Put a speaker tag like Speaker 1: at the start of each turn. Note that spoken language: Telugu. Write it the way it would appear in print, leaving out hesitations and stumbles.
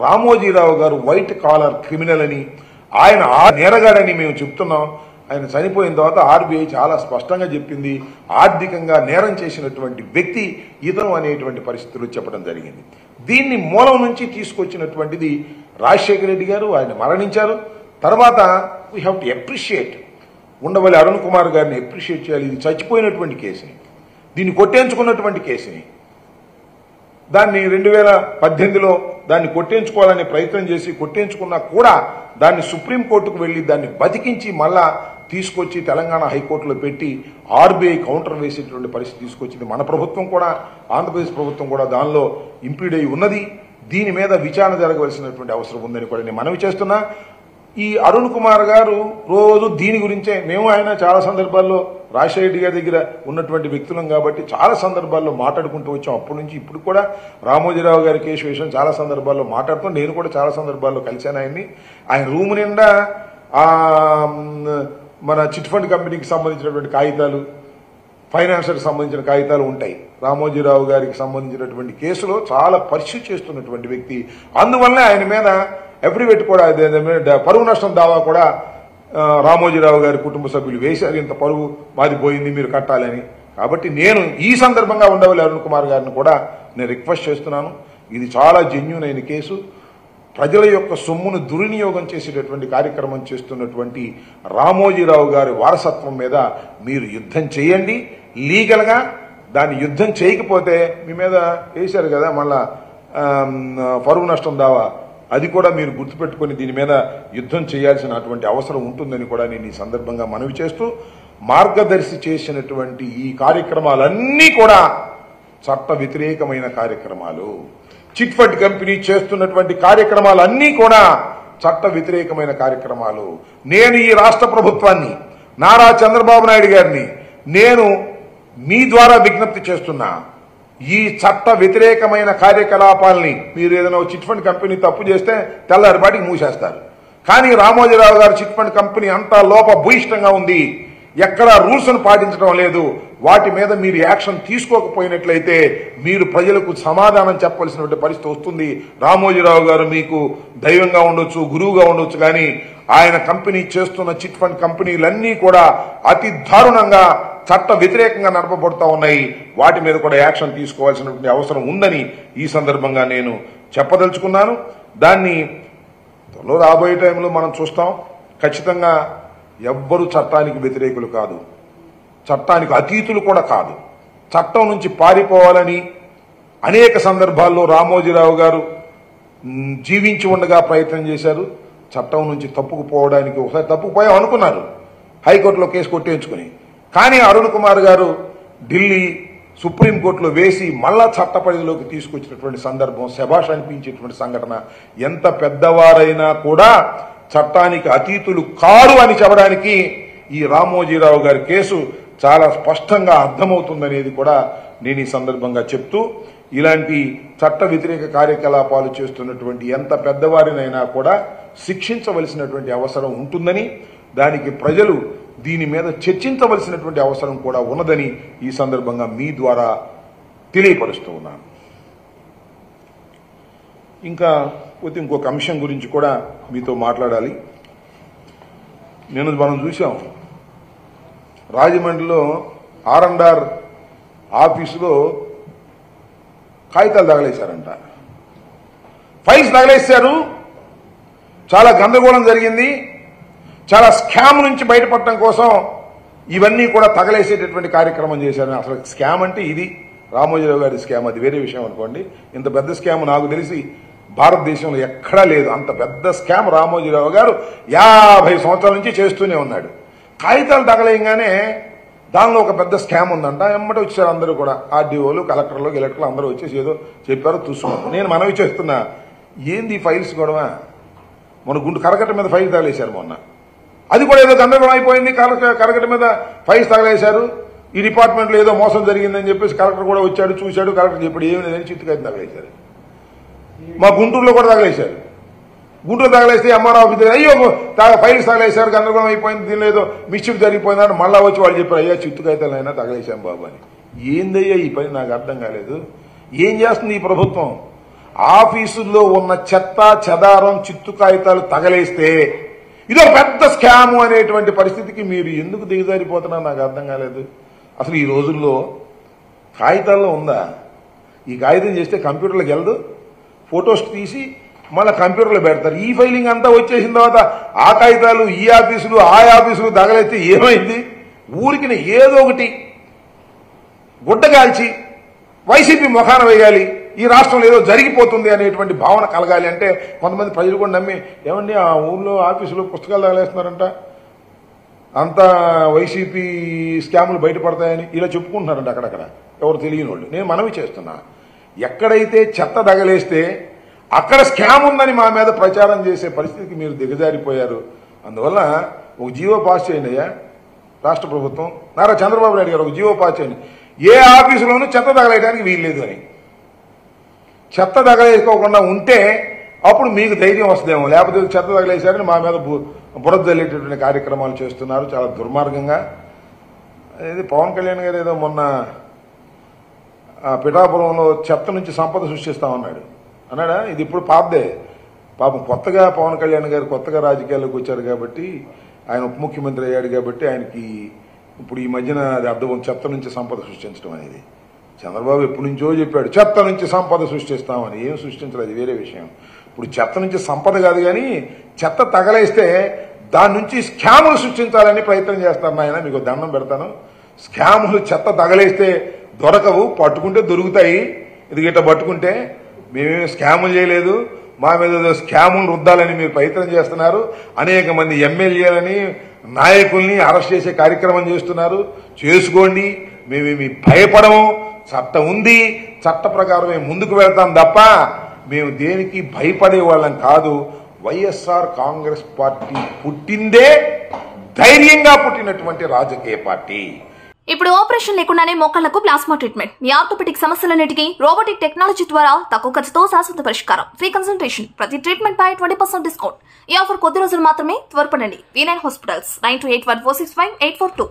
Speaker 1: రామోజీరావు గారు వైట్ కాలర్ క్రిమినల్ అని ఆయన నేరగాడని మేము చెప్తున్నాం. ఆయన చనిపోయిన తర్వాత ఆర్బీఐ చాలా స్పష్టంగా చెప్పింది, ఆర్థికంగా నేరం చేసినటువంటి వ్యక్తి ఇతను అనేటువంటి పరిస్థితులు చెప్పడం జరిగింది. దీన్ని మూలం నుంచి తీసుకొచ్చినటువంటిది రాజశేఖర రెడ్డి గారు. ఆయన మరణించారు. తర్వాత we have to appreciate Undavalli Arun Kumar గారిని అప్రిషియేట్ చేయాలి. ఇది చచ్చిపోయినటువంటి కేసుని, దీన్ని కొట్టేయించుకున్నటువంటి కేసుని, దాన్ని 2018లో దాన్ని కొట్టేయించుకోవాలనే ప్రయత్నం చేసి కొట్టేయించుకున్నా కూడా దాన్ని సుప్రీంకోర్టుకు వెళ్లి దాన్ని బతికించి మళ్ళా తీసుకొచ్చి తెలంగాణ హైకోర్టులో పెట్టి ఆర్బీఐ కౌంటర్ వేసేటువంటి పరిస్థితి తీసుకొచ్చింది. మన ప్రభుత్వం కూడా, ఆంధ్రప్రదేశ్ ప్రభుత్వం కూడా దానిలో ఇంప్లీడ్ అయి ఉన్నది. దీని మీద విచారణ జరగవలసినటువంటి అవసరం ఉందని కూడా నేను మనవి చేస్తున్నా. ఈ అరుణ్ కుమార్ గారు రోజు దీని గురించే, మేము ఆయన చాలా సందర్భాల్లో రాజశేఖర రెడ్డి గారి దగ్గర ఉన్నటువంటి వ్యక్తులం కాబట్టి చాలా సందర్భాల్లో మాట్లాడుకుంటూ వచ్చాం. అప్పటి నుంచి ఇప్పుడు కూడా రామోజీరావు గారి కేసు విషయం చాలా సందర్భాల్లో మాట్లాడుతాం. నేను కూడా చాలా సందర్భాల్లో కలిశాను ఆయన్ని. ఆయన రూమ్ నిండా మన చిట్ ఫండ్ కంపెనీకి సంబంధించినటువంటి కాగితాలు, ఫైనాన్షియల్కి సంబంధించిన కాగితాలు ఉంటాయి. రామోజీరావు గారికి సంబంధించినటువంటి కేసులో చాలా పరిశీలి చేస్తున్నటువంటి వ్యక్తి. అందువల్లే ఆయన మీద అఫిడవిట్ కూడా, పరువు నష్టం దావా కూడా రామోజీరావు గారి కుటుంబ సభ్యులు వేశారు. ఇంత పరువు మాది పోయింది, మీరు కట్టాలని. కాబట్టి నేను ఈ సందర్భంగా ఉండవల్లి అరుణ్ కుమార్ గారిని కూడా నేను రిక్వెస్ట్ చేస్తున్నాను. ఇది చాలా జెన్యూన్ అయిన కేసు. ప్రజల యొక్క సొమ్మును దుర్వినియోగం చేసేటటువంటి కార్యక్రమం చేస్తున్నటువంటి రామోజీరావు గారి వారసత్వం మీద మీరు యుద్ధం చేయండి లీగల్గా. దాన్ని యుద్ధం చేయకపోతే మీ మీద వేశారు కదా మళ్ళా పరువు నష్టం దావా, అది కూడా మీరు గుర్తుపెట్టుకుని దీని మీద యుద్ధం చేయాల్సినటువంటి అవసరం ఉంటుందని కూడా నేను ఈ సందర్భంగా మనవి చేస్తూ, మార్గదర్శి చేసినటువంటి ఈ కార్యక్రమాలన్నీ కూడా చట్ట వ్యతిరేకమైన కార్యక్రమాలు. చిట్ ఫండ్ కంపెనీ చేస్తున్నటువంటి కార్యక్రమాలన్నీ కూడా చట్ట వ్యతిరేకమైన కార్యక్రమాలు. నేను ఈ రాష్ట్ర ప్రభుత్వాన్ని, నారా చంద్రబాబు నాయుడు గారిని నేను మీ ద్వారా విజ్ఞప్తి చేస్తున్నా, ఈ చట్ట వ్యతిరేకమైన కార్యకలాపాలని మీరు ఏదైనా చిట్ ఫండ్ కంపెనీ తప్పు చేస్తే తెల్లారిపాటికి మూసేస్తారు. కానీ రామోజీరావు గారు చిట్ ఫండ్ కంపెనీ అంతా లోపభూయిష్టంగా ఉంది, ఎక్కడా రూల్స్ను పాటించడం లేదు. వాటి మీద మీరు యాక్షన్ తీసుకోకపోయినట్లయితే మీరు ప్రజలకు సమాధానం చెప్పవలసినటువంటి పరిస్థితి వస్తుంది. రామోజీరావు గారు మీకు దైవంగా ఉండొచ్చు, గురువుగా ఉండొచ్చు, కానీ ఆయన కంపెనీ చేస్తున్న చిట్ ఫండ్ కంపెనీలన్నీ కూడా అతి దారుణంగా చట్ట వ్యతిరేకంగా నడపబడుతూ ఉన్నాయి. వాటి మీద కూడా యాక్షన్ తీసుకోవాల్సినటువంటి అవసరం ఉందని ఈ సందర్భంగా నేను చెప్పదలుచుకున్నాను. దాన్ని త్వరలో రాబోయే టైంలో మనం చూస్తాం. ఖచ్చితంగా ఎవ్వరూ చట్టానికి వ్యతిరేకులు కాదు, చట్టానికి అతీతులు కూడా కాదు. చట్టం నుంచి పారిపోవాలని అనేక సందర్భాల్లో రామోజీరావు గారు జీవించి ఉండగా ప్రయత్నం చేశారు. చట్టం నుంచి తప్పుకుపోవడానికి ఒకసారి తప్పుకుపోయాం అనుకున్నారు, హైకోర్టులో కేసు కొట్టేయించుకుని. కానీ అరుణ్ కుమార్ గారు ఢిల్లీ సుప్రీంకోర్టులో వేసి మళ్ళా చట్ట పరిధిలోకి తీసుకొచ్చినటువంటి సందర్భం శభాష్ అనిపించేటువంటి సంఘటన. ఎంత పెద్దవారైనా కూడా చట్టానికి అతీతులు కారు అని చెప్పడానికి ఈ రామోజీరావు గారి కేసు చాలా స్పష్టంగా అర్థమవుతుందనేది కూడా నేను ఈ సందర్భంగా చెప్తూ, ఇలాంటి చట్ట వ్యతిరేక కార్యకలాపాలు చేస్తున్నటువంటి ఎంత పెద్దవారినైనా కూడా శిక్షించవలసినటువంటి అవసరం ఉంటుందని, దానికి ప్రజలు దీని మీద చర్చించవలసినటువంటి అవసరం కూడా ఉన్నదని ఈ సందర్భంగా మీ ద్వారా తెలియపరుస్తూ ఉన్నాను. ఇంకా ఇంకొక అంశం గురించి కూడా మీతో మాట్లాడాలి. మనం చూసాం రాజమండ్రిలో R&R ఆఫీసులో కాగితాలు తగలేశారంట, ఫైల్స్ తగలేశారు. చాలా గందరగోళం జరిగింది. చాలా స్కామ్ నుంచి బయటపడటం కోసం ఇవన్నీ కూడా తగలేసేటటువంటి కార్యక్రమం చేశారు. అసలు స్కామ్ అంటే ఇది రామోజీరావు గారి స్కామ్, అది వేరే విషయం అనుకోండి. ఇంత పెద్ద స్కామ్ నాకు తెలిసి భారతదేశంలో ఎక్కడా లేదు. అంత పెద్ద స్కామ్ రామోజీరావు గారు 50 సంవత్సరాల నుంచి చేస్తూనే ఉన్నాడు. కాగితాలు తగలేయంగానే దానిలో ఒక పెద్ద స్కామ్ ఉందంట. ఎమ్మటే వచ్చారు అందరూ కూడా, ఆర్డీఓలు, కలెక్టర్లు, గిలెక్టర్లు అందరూ వచ్చేసి ఏదో చెప్పారు, చూసుకున్నాను. నేను మనవి చేస్తున్నా, ఏంది ఫైల్స్ గొడవ? మన కరకట్ట మీద ఫైల్ తగలేశారు మొన్న, అది కూడా ఏదో గందరగోళం అయిపోయింది. కరకట్ట మీద ఫైల్స్ తగలేశారు, ఈ డిపార్ట్మెంట్లో ఏదో మోసం జరిగిందని చెప్పేసి కలెక్టర్ కూడా వచ్చాడు, చూశాడు. కలెక్టర్ చెప్పాడు ఏమి లేదని చిత్తుకాయలు తగలేశారు. మా గుంటూరులో కూడా తగలేశారు. గుంటూరు తగలేస్తే ఎంఆర్ ఆఫీస్ అయ్యో ఫైల్స్ తగలేశారు, గందరగోళం అయిపోయింది, దీనిలో ఏదో మిస్చిఫ్ జరిగిపోయిందని మళ్ళా వచ్చి వాళ్ళు చెప్పారు, అయ్యా చిత్తుకాయతలైనా తగలేశాం బాబు అని. ఏందయ్యా ఈ పని? నాకు అర్థం కాలేదు. ఏం చేస్తుంది ఈ ప్రభుత్వం? ఆఫీసుల్లో ఉన్న చెత్త చెదారం చిత్తు కాగితాలు తగలేస్తే ఇదో పెద్ద స్కామ్ అనేటువంటి పరిస్థితికి మీరు ఎందుకు దిగజారిపోతున్నారు నాకు అర్థం కాలేదు. అసలు ఈ రోజుల్లో కాగితాల్లో ఉందా? ఈ కాగితం చేస్తే కంప్యూటర్లోకి వెళ్ళదు, ఫొటోస్ తీసి మళ్ళీ కంప్యూటర్లో పెడతారు. ఈ ఫైలింగ్ అంతా వచ్చేసిన తర్వాత ఆ కాగితాలు ఈ ఆఫీసులు ఆ ఆఫీసులు తగలైతే ఏమైంది? ఊరికి ఏదో ఒకటి గుడ్డగాల్చి వైసీపీ ముఖాన వేయాలి, ఈ రాష్ట్రంలో ఏదో జరిగిపోతుంది అనేటువంటి భావన కలగాలి అంటే కొంతమంది ప్రజలు కూడా నమ్మి ఏమండి ఆ ఊళ్ళో ఆఫీసులో పుస్తకాలు తగలేస్తున్నారంట, అంతా వైసీపీ స్కాములు బయటపడతాయని ఇలా చెప్పుకుంటున్నారంట అక్కడక్కడ ఎవరు తెలియని వాళ్ళు. నేను మనవి చేస్తున్నా, ఎక్కడైతే చెత్త తగలేస్తే అక్కడ స్కామ్ ఉందని మా మీద ప్రచారం చేసే పరిస్థితికి మీరు దిగజారిపోయారు. అందువల్ల ఒక జీవో పాస్ చేయండి అయ్యా రాష్ట్ర ప్రభుత్వం, నారా చంద్రబాబు నాయుడు గారు ఒక జీవో పాస్ చేయండి, ఏ ఆఫీసులోనూ చెత్త తగలేయడానికి వీల్లేదు అని. చెత్త తగలేసుకోకుండా ఉంటే అప్పుడు మీకు ధైర్యం వస్తుందేమో, లేకపోతే చెత్త తగలేసారని మా మీద బురద జల్లేటటువంటి కార్యక్రమాలు చేస్తున్నారు చాలా దుర్మార్గంగా. ఇది పవన్ కళ్యాణ్ గారు ఏదో మొన్న పిఠాపురంలో చెత్త నుంచి సంపద సృష్టిస్తామన్నాడు అన్నాడా? ఇది ఇప్పుడు పాతదే పాపం. కొత్తగా పవన్ కళ్యాణ్ గారు కొత్తగా రాజకీయాల్లోకి వచ్చారు కాబట్టి, ఆయన ఉప ముఖ్యమంత్రి అయ్యాడు కాబట్టి ఆయనకి ఇప్పుడు ఈ మధ్యన అది అర్థం, చెత్త నుంచి సంపద సృష్టించడం అనేది. చంద్రబాబు ఎప్పటి నుంచో చెప్పాడు చెత్త నుంచి సంపద సృష్టిస్తామని, ఏం సృష్టించలేదు, అది వేరే విషయం. ఇప్పుడు చెత్త నుంచి సంపద కాదు కానీ చెత్త తగలేస్తే దాని నుంచి స్కాములు సృష్టించాలని ప్రయత్నం చేస్తారు. ఆయన మీకు దండం పెడతాను, స్కాములు చెత్త తగలేస్తే దొరకవు, పట్టుకుంటే దొరుకుతాయి. ఇది గిట్ట పట్టుకుంటే మేమేమి స్కాములు చేయలేదు, మా మీద స్కాములు రుద్దాలని మీరు ప్రయత్నం చేస్తున్నారు. అనేక మంది ఎమ్మెల్యేలని నాయకుల్ని అరెస్ట్ చేసే కార్యక్రమం చేస్తున్నారు. చేసుకోండి, మేమేమి భయపడము, చట్టం ఉంది, చట్ట ప్రకారమే ముందుకు వెళ్తాం తప్ప మేము దేనికి భయపడే వాళ్ళం కాదు. వైఎస్ఆర్ కాంగ్రెస్ పార్టీ పుట్టిందే ధైర్యంగా పుట్టినటువంటి రాజకీయ పార్టీ.
Speaker 2: ఇప్పుడు ఆపరేషన్ లేకుండానే మోకాళ్లకు ప్లాస్మా ట్రీట్మెంట్, మీ ఆర్థోపెటిక్ సమస్యలన్నిటికీ రోబోటిక్ టెక్నాలజీ ద్వారా తక్కువ ఖర్చుతో శాశ్వత పరిష్కారం, ఫ్రీ కన్సల్టేషన్, ప్రతి ట్రీట్మెంట్ పై 20% డిస్కౌంట్. ఈ ఆఫర్ కొద్ది రోజులు మాత్రమే, త్వరపడండి. V9 hospitals 9281465842.